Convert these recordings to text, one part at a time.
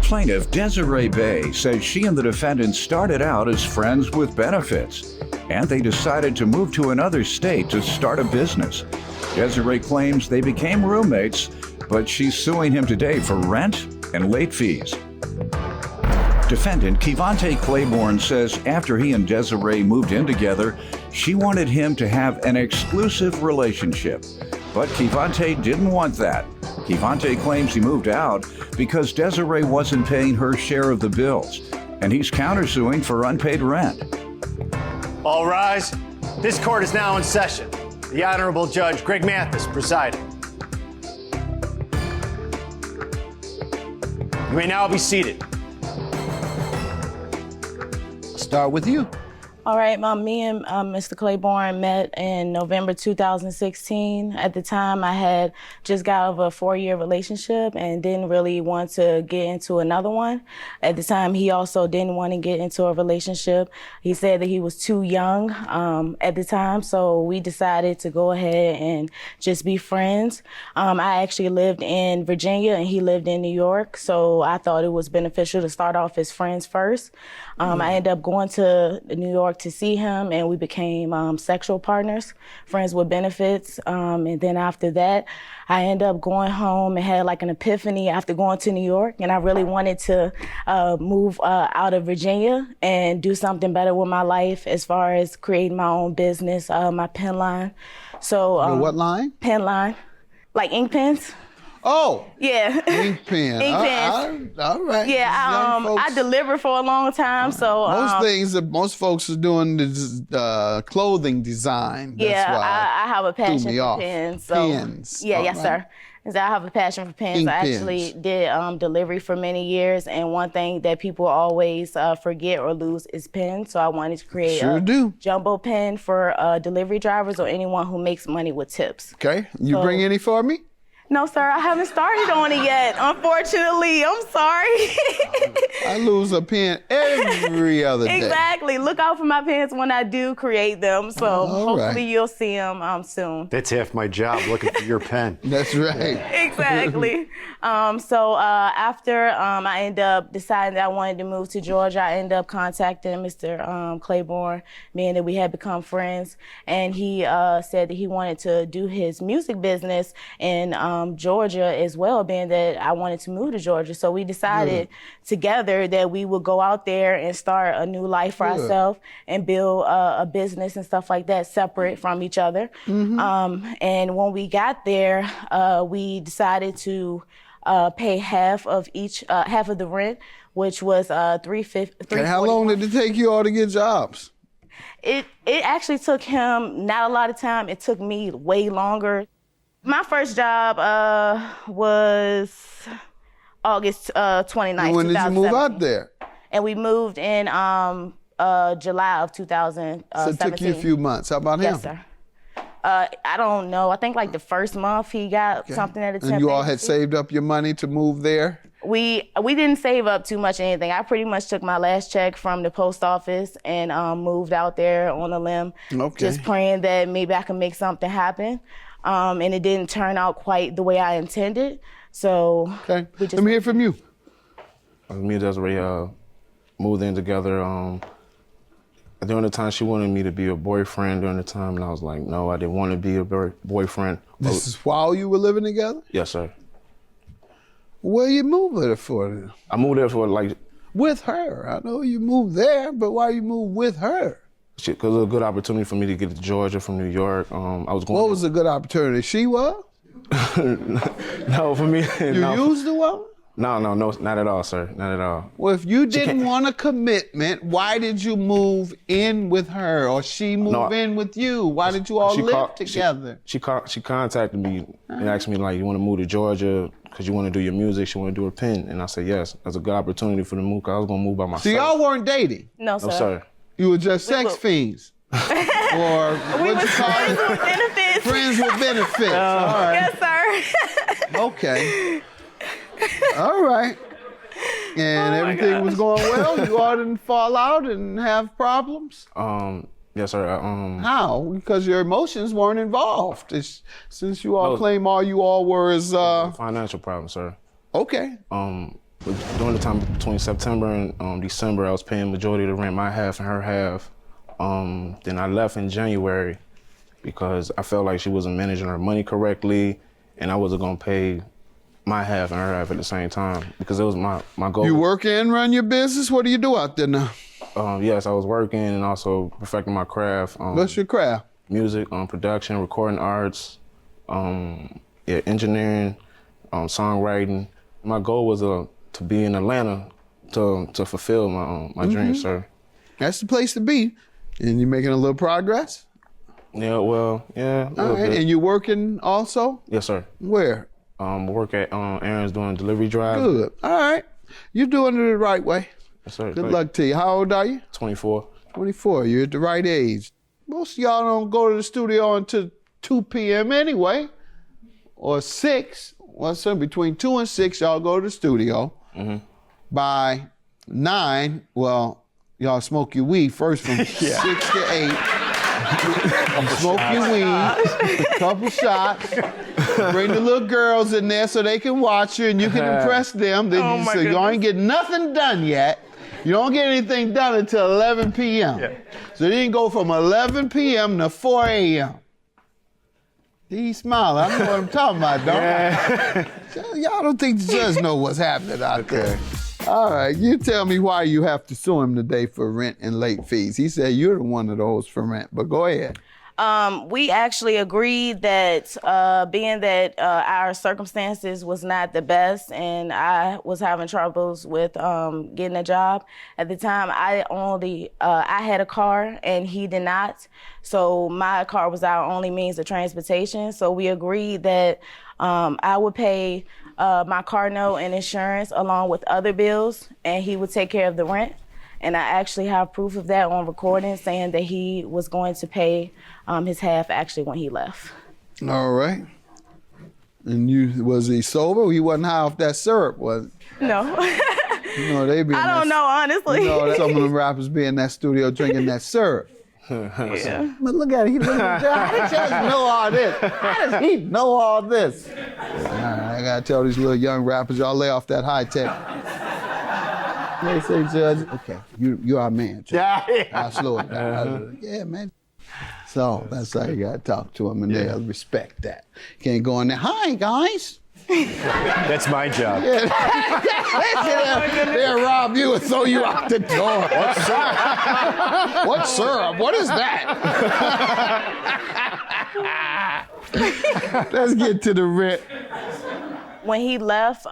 Plaintiff Desiree Bay says she and the defendant started out as friends with benefits, and they decided to move to another state to start a business. Desiree claims they became roommates, but she's suing him today for rent and late fees. Defendant Kevonte Claiborne says after he and Desiree moved in together, she wanted him to have an exclusive relationship. But Kevonte didn't want that. Kevonte claims he moved out because Desiree wasn't paying her share of the bills, and he's countersuing for unpaid rent. All rise. This court is now in session. The Honorable Judge Greg Mathis presiding. You may now be seated. Start with you. All right, me and Mr. Claiborne met in November 2016. At the time, I had just got out of a 4-year relationship and didn't really want to get into another one. At the time, he also didn't want to get into a relationship. He said that he was too young at the time, so we decided to go ahead and just be friends. I actually lived in Virginia and he lived in New York, so I thought it was beneficial to start off as friends first. I ended up going to New York to see him, and we became sexual partners, friends with benefits. And then after that, I ended up going home and had like an epiphany after going to New York, and I really wanted to move out of Virginia and do something better with my life as far as creating my own business, my pen line. So what line? Pen line, like ink pens. Oh, yeah. Ink pen. Ink pens. All right. Yeah, I delivered for a long time, so most folks are doing the clothing design. That's yeah, why I have a passion for pens. So, pens. Yeah, All yes, right. sir. And so I have a passion for pens. Ink I actually did delivery for many years, and one thing that people always forget or lose is pens. So I wanted to create a jumbo pen for delivery drivers or anyone who makes money with tips. Okay, you bring any for me? No, sir, I haven't started on it yet, unfortunately. I'm sorry. I lose a pen every other day. Exactly. Look out for my pens when I do create them. So hopefully you'll see them soon. That's half my job, looking for your pen. That's right. Exactly. So after I ended up deciding that I wanted to move to Georgia, I ended up contacting Mr. Claiborne, meaning that we had become friends. And he said that he wanted to do his music business in Georgia as well, being that I wanted to move to Georgia. So we decided together that we would go out there and start a new life for ourselves and build a business and stuff like that separate from each other. And when we got there, we decided to pay half of the rent, which was $350. And how long did it take you all to get jobs? It actually took him not a lot of time. It took me way longer. My first job was August 29th, and when did you move out there? And we moved in July of 2017. So it took you a few months. How about him? Yes, sir. I don't know. I think like the first month he got something at a temp. And you all had saved up your money to move there? We didn't save up too much anything. I pretty much took my last check from the post office and moved out there on a limb, just praying that maybe I can make something happen. And it didn't turn out quite the way I intended. So let me hear from you. Me and Desiree moved in together. During the time she wanted me to be a boyfriend during the time, and I was like, no, I didn't want to be a boyfriend. This is while you were living together? Yes, sir. Where you moved there for? I moved there for like... With her. I know you moved there, but why you moved with her? Because it was a good opportunity for me to get to Georgia from New York. I was going. What was a good opportunity? She was? No, for me. You used the woman? No, not at all, sir. Not at all. Well, if you didn't want a commitment, why did you move in with her, or she move in with you? Why did you all live together? She contacted me and asked me, like, you want to move to Georgia because you want to do your music, she want to do her pen. And I said, yes. That's a good opportunity for the move, because I was going to move by myself. So y'all weren't dating? No, sir. No, sir. You were just sex fiends? Or we what were you call friends it? with benefits. Friends with benefits. All right. Yes, sir. Okay. All right. And everything was going well? You all didn't fall out and have problems? Yes, sir. How? Because your emotions weren't involved. Since you all claim all you all were is... Financial problem, sir. Okay. But during the time between September and December, I was paying majority of the rent, my half and her half. Then I left in January because I felt like she wasn't managing her money correctly, and I wasn't gonna pay my half and her half at the same time because it was my goal. You work and run your business? What do you do out there now? Yes, I was working and also perfecting my craft. What's your craft? Music, production, recording arts, engineering, songwriting. My goal was to be in Atlanta to fulfill my dreams, sir. That's the place to be. And you making a little progress? Yeah, well, yeah. All right, and you working also? Yes, sir. Where? Work at Aaron's doing delivery drive. Good. All right. You're doing it the right way. Yes, sir. Good luck to you. How old are you? 24. 24. You're at the right age. Most of y'all don't go to the studio until 2 p.m. anyway, or 6. Well, so between 2 and 6, y'all go to the studio. Mm-hmm. By 9, well, y'all smoke your weed first from 6 to 8. Smoke your weed, couple shots. Bring the little girls in there so they can watch you and you can impress them. Then so you ain't get nothing done yet. You don't get anything done until 11 p.m. Yeah. So then you go from 11 p.m. to 4 a.m. He's smiling. I know what I'm talking about, don't I? Y'all don't think the judge know what's happening out there. All right, you tell me why you have to sue him today for rent and late fees. He said you're the one of those for rent, but go ahead. We actually agreed that being that our circumstances was not the best and I was having troubles with getting a job. At the time, I had a car and he did not. So my car was our only means of transportation. So we agreed that I would pay my car note and insurance along with other bills and he would take care of the rent. And I actually have proof of that on recording saying that he was going to pay his half actually when he left. All right. And was he sober? He wasn't high off that syrup, was he? No. You know, they be I don't know, honestly. You know, some of them rappers be in that studio drinking that syrup. Yeah. But look at it. He looking at that. How does he know all this? How does he know all this? All right, I got to tell these little young rappers, y'all lay off that high tech. They say, Judge, okay, you our man, Judge. I'll slow it down. Yeah, man. So that's how you gotta talk to them, and they'll respect that. Can't go in there, hi, guys. That's my job. Yeah. They'll rob you and throw you out the door. What syrup? What syrup? What is that? Let's get to the rent. When he left,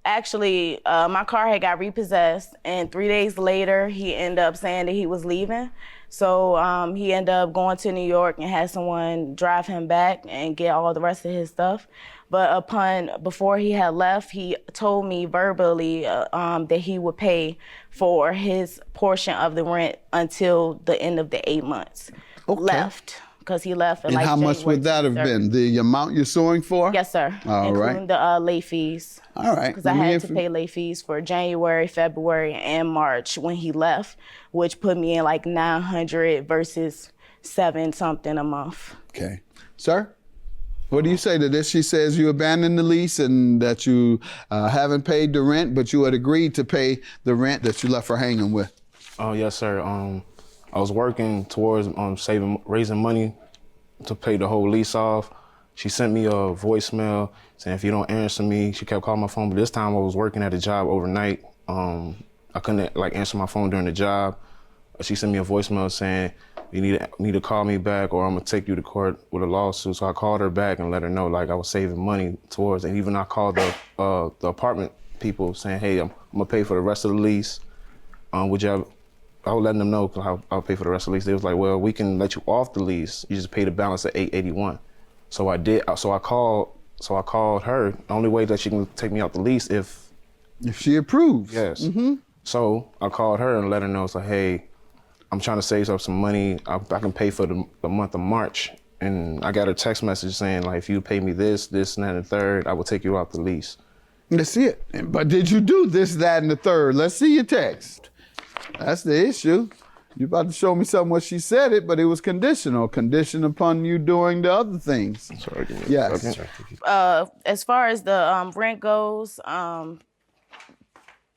actually, my car had got repossessed, and 3 days later, he ended up saying that he was leaving. So he ended up going to New York and had someone drive him back and get all the rest of his stuff. But before he had left, he told me verbally that he would pay for his portion of the rent until the end of the 8 months left. Because he left in and how January much would that have been? The amount you're suing for? Yes, sir. All including the late fees. All right. Because I had to pay late fees for January, February, and March when he left, which put me in like $900 versus $7-something a month. Okay. Sir, what do you say to this? She says you abandoned the lease and that you haven't paid the rent, but you had agreed to pay the rent that you left her hanging with. Oh, yes, sir. I was working towards raising money to pay the whole lease off. She sent me a voicemail saying, if you don't answer me, she kept calling my phone, but this time I was working at a job overnight. I couldn't answer my phone during the job. She sent me a voicemail saying, you need to call me back or I'm gonna take you to court with a lawsuit. So I called her back and let her know like I was saving money towards, and even I called the apartment people saying, hey, I'm gonna pay for the rest of the lease. I was letting them know how I'll pay for the rest of the lease. They was like, well, we can let you off the lease. You just pay the balance at $881. So I did. So I called her. The only way that she can take me out the lease if she approves. Yes. Mm-hmm. So I called her and let her know. So hey, I'm trying to save up some money. I can pay for the month of March. And I got her text message saying like, if you pay me this, and that, and the third, I will take you out the lease. Let's see it. But did you do this, that, and the third? Let's see your text. That's the issue. You about to show me something what she said it, but it was conditional upon you doing the other things. Sorry, yes. As far as the rent goes,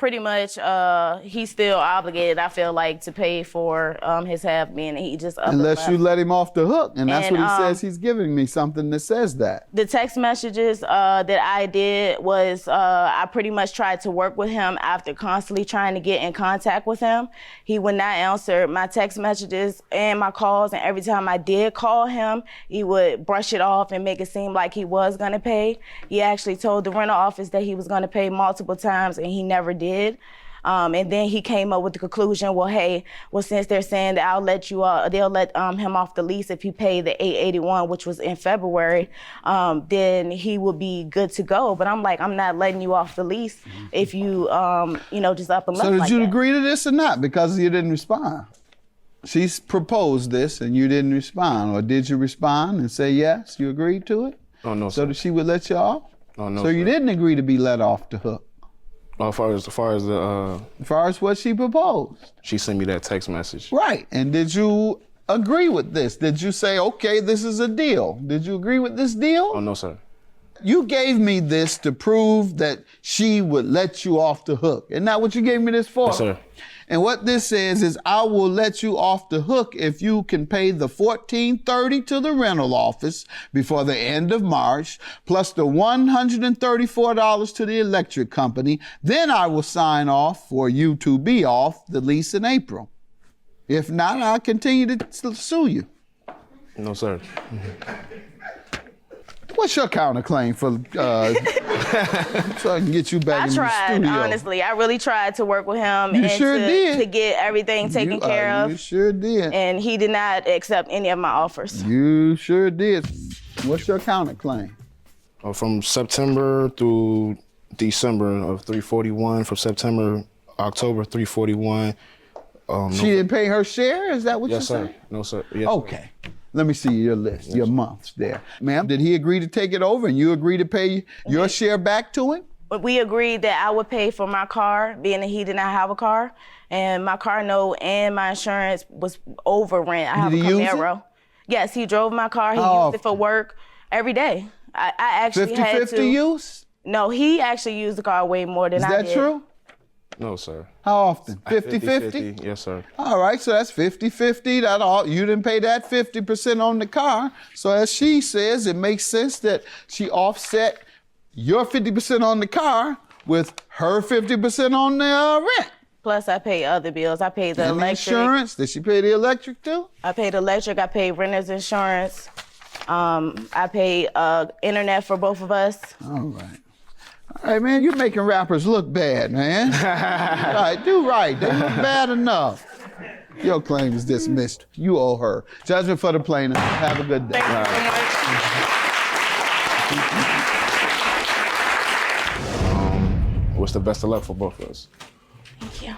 pretty much he's still obligated, I feel like, to pay for his half, being he just up and Unless left. you let him off the hook. And that's And, what he says. He's giving me something that says that. The text messages that I did was I pretty much tried to work with him after constantly trying to get in contact with him. He would not answer my text messages and my calls, and every time I did call him, he would brush it off and make it seem like he was gonna pay. He actually told the rental office that he was gonna pay multiple times, and he never did. And then he came up with the conclusion, well, hey, well, since they're saying that they'll let him off the lease if he paid the $881, which was in February, then he will be good to go. But I'm like, I'm not letting you off the lease if you, just up and left. So did like you that. agree to this or not? Because you didn't respond. She's proposed this and you didn't respond. Or did you respond and say yes, you agreed to it? Oh, no, So sir. that she would let you off? Oh, no, So you sir. didn't agree to be let off the hook? As far as the, As far as what she proposed. she sent me that text message. Right. And did you agree with this? Did you say, okay, this is a deal? Did you agree with this deal? Oh, no, sir. You gave me this to prove that she would let you off the hook. Isn't that what you gave me this for? Yes, sir. And what this says is, I will let you off the hook if you can pay the $1,430 to the rental office before the end of March, plus the $134 to the electric company. Then I will sign off for you to be off the lease in April. If not, I'll continue to sue you. No, sir. What's your counterclaim for, so I can get you back I in the tried, studio? honestly. I really tried to work with him You and sure did. to get everything taken care You of. sure did. And he did not accept any of my offers. You sure did. What's your counterclaim? From September through December of 341. From September, October 341. She didn't pay her share? Is that what Yes, you're sir. saying? No, sir. Yes, Okay. Let me see your list, your months there. Ma'am, did he agree to take it over and you agree to pay your share back to him? But we agreed that I would pay for my car, being that he did not have a car. And my car note and my insurance was over rent. I have Did a he use it? Camaro. Yes, he drove my car. He How used it for work every day. I actually had to. 50-50 use? No, he actually used the car way more than Is I that did. true? No, sir. How often? 50-50? Yes, sir. All right, so that's 50-50. That all, you didn't pay that 50% on the car. So as she says, it makes sense that she offset your 50% on the car with her 50% on the rent. Plus, I pay other bills. I pay the And the electric. insurance, did she pay the electric too? I paid electric. I paid renter's insurance. I paid internet for both of us. All right. All right, man, you're making rappers look bad, man. All right, do right. They look bad enough. Your claim is dismissed. You owe her. Judgment for the plaintiff. Have a good day. Thank you so much. What's the best of luck for both of us? Thank you.